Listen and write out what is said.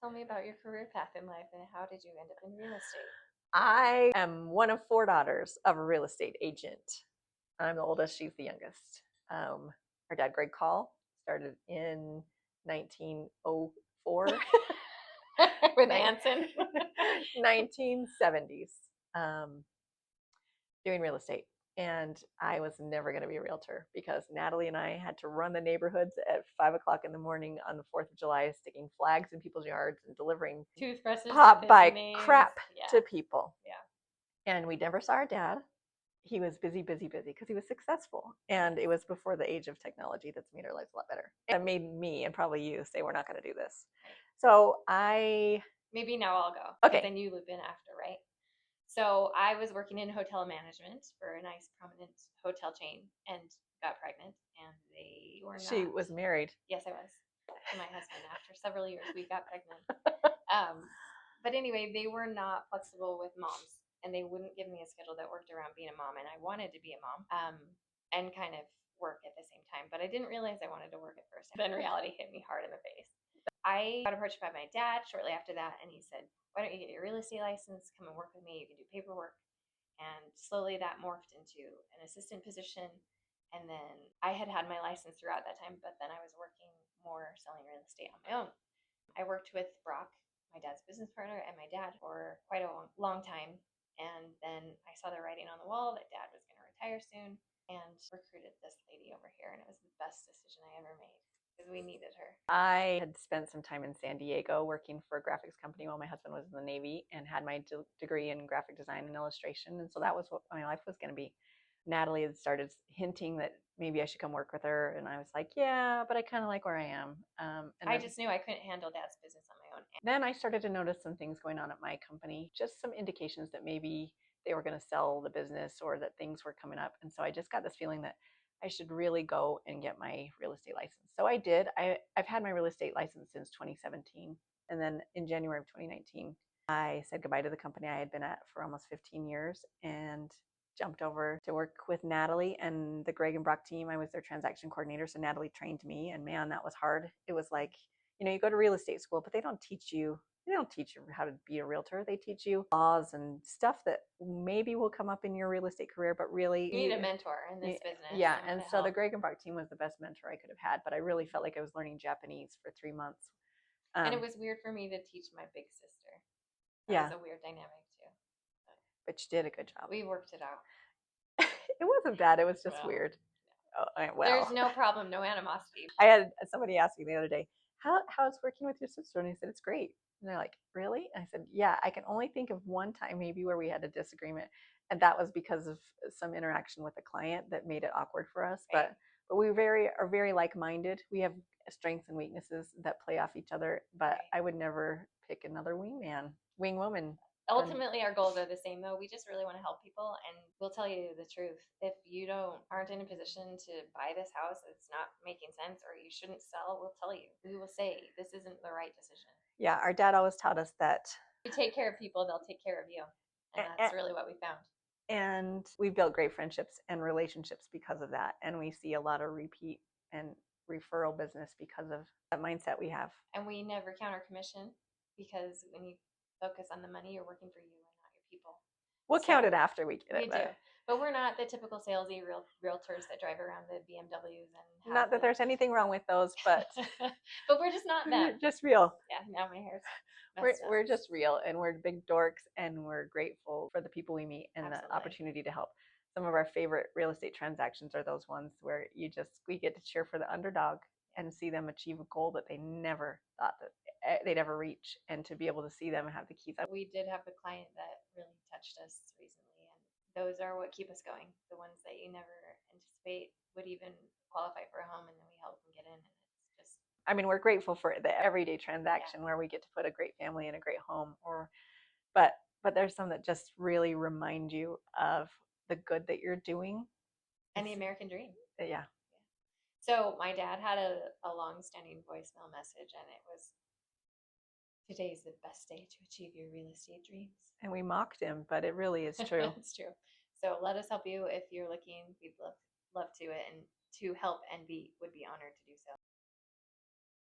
Tell me about your career path in life and how did you end up in real estate? I am one of four daughters of a real estate agent. I'm the oldest, she's the youngest. Our dad, Greg Call, started in 1904, With Anson. 1970s, doing real estate. And I was never going to be a realtor because Natalie and I had to run the neighborhoods at 5 o'clock in the morning on the 4th of July, sticking flags in people's yards and delivering Toothbrushes pop to by busy names. crap Yeah. to people. Yeah. And we never saw our dad. He was busy because he was successful. And it was before the age of technology that's made our lives a lot better. It made me and probably you say, we're not going to do this. Right. So Maybe now I'll go. Okay. Then you loop in after, right? So I was working in hotel management for a nice prominent hotel chain and got pregnant, and they were not. She was married. Yes, I was. To my husband. After several years, we got pregnant. But anyway, they were not flexible with moms, and they wouldn't give me a schedule that worked around being a mom. And I wanted to be a mom, and kind of work at the same time. But I didn't realize I wanted to work at first. Then reality hit me hard in the face. I got approached by my dad shortly after that, and he said, "Why don't you get your real estate license? Come and work with me. You can do paperwork." And slowly that morphed into an assistant position. And then I had my license throughout that time, but then I was working more selling real estate on my own. I worked with Brock, my dad's business partner, and my dad for quite a long time. And then I saw the writing on the wall that dad was going to retire soon and recruited this lady over here. And it was the best decision I ever made because we needed her. I had spent some time in San Diego working for a graphics company while my husband was in the Navy and had my degree in graphic design and illustration. And so that was what my life was going to be. Natalie had started hinting that maybe I should come work with her. And I was like, yeah, but I kind of like where I am. And I just knew I couldn't handle dad's business on my own. Then I started to notice some things going on at my company, just some indications that maybe they were going to sell the business or that things were coming up. And so I just got this feeling that I should really go and get my real estate license. So I did. I've had my real estate license since 2017. And then in January of 2019, I said goodbye to the company I had been at for almost 15 years and jumped over to work with Natalie and the Greg and Brock team. I was their transaction coordinator. So Natalie trained me, and man, that was hard. It was like, you go to real estate school, but they don't teach you how to be a realtor. They teach you laws and stuff that maybe will come up in your real estate career, but really you need a mentor in this business. Yeah. And so the Greg and Brock team was the best mentor I could have had, but I really felt like I was learning Japanese for 3 months. And it was weird for me to teach my big sister. That was a weird dynamic too. But you did a good job. We worked it out. It wasn't bad. It was just weird. There's no problem, no animosity. I had somebody ask me the other day, how's working with your sister? And I said, it's great. And they're like, really? And I said, yeah, I can only think of one time maybe where we had a disagreement. And that was because of some interaction with a client that made it awkward for us. Right. But we are very like-minded. We have strengths and weaknesses that play off each other. But right. I would never pick another wing woman. Ultimately, our goals are the same, though. We just really want to help people, and we'll tell you the truth. If you aren't in a position to buy this house, it's not making sense, or you shouldn't sell, we'll tell you. We will say this isn't the right decision. Yeah, our dad always taught us that you take care of people, they'll take care of you, and that's really what we found. And we've built great friendships and relationships because of that, and we see a lot of repeat and referral business because of that mindset we have. And we never count our commission, because when you focus on the money, you're working for you and not your people. We'll count it after we get it. We do. But we're not the typical salesy realtors that drive around the BMWs and not that there's anything wrong with those, but but we're just not them. Just real. Yeah, now my hair's we're just real, and we're big dorks, and we're grateful for the people we meet and the opportunity to help. Some of our favorite real estate transactions are those ones where we get to cheer for the underdog and see them achieve a goal that they never thought that they'd ever reach, and to be able to see them have the keys. We did have a client that really touched us recently, and those are what keep us going. The ones that you never anticipate would even qualify for a home, and then we help them get in, and it's just. I mean, we're grateful for the everyday transaction where we get to put a great family in a great home, but there's some that just really remind you of the good that you're doing. And the American dream. Yeah. So my dad had a long-standing voicemail message, and it was, "Today's the best day to achieve your real estate dreams." And we mocked him, but it really is true. It's true. So let us help you if you're looking. We'd love to and to help and would be honored to do so.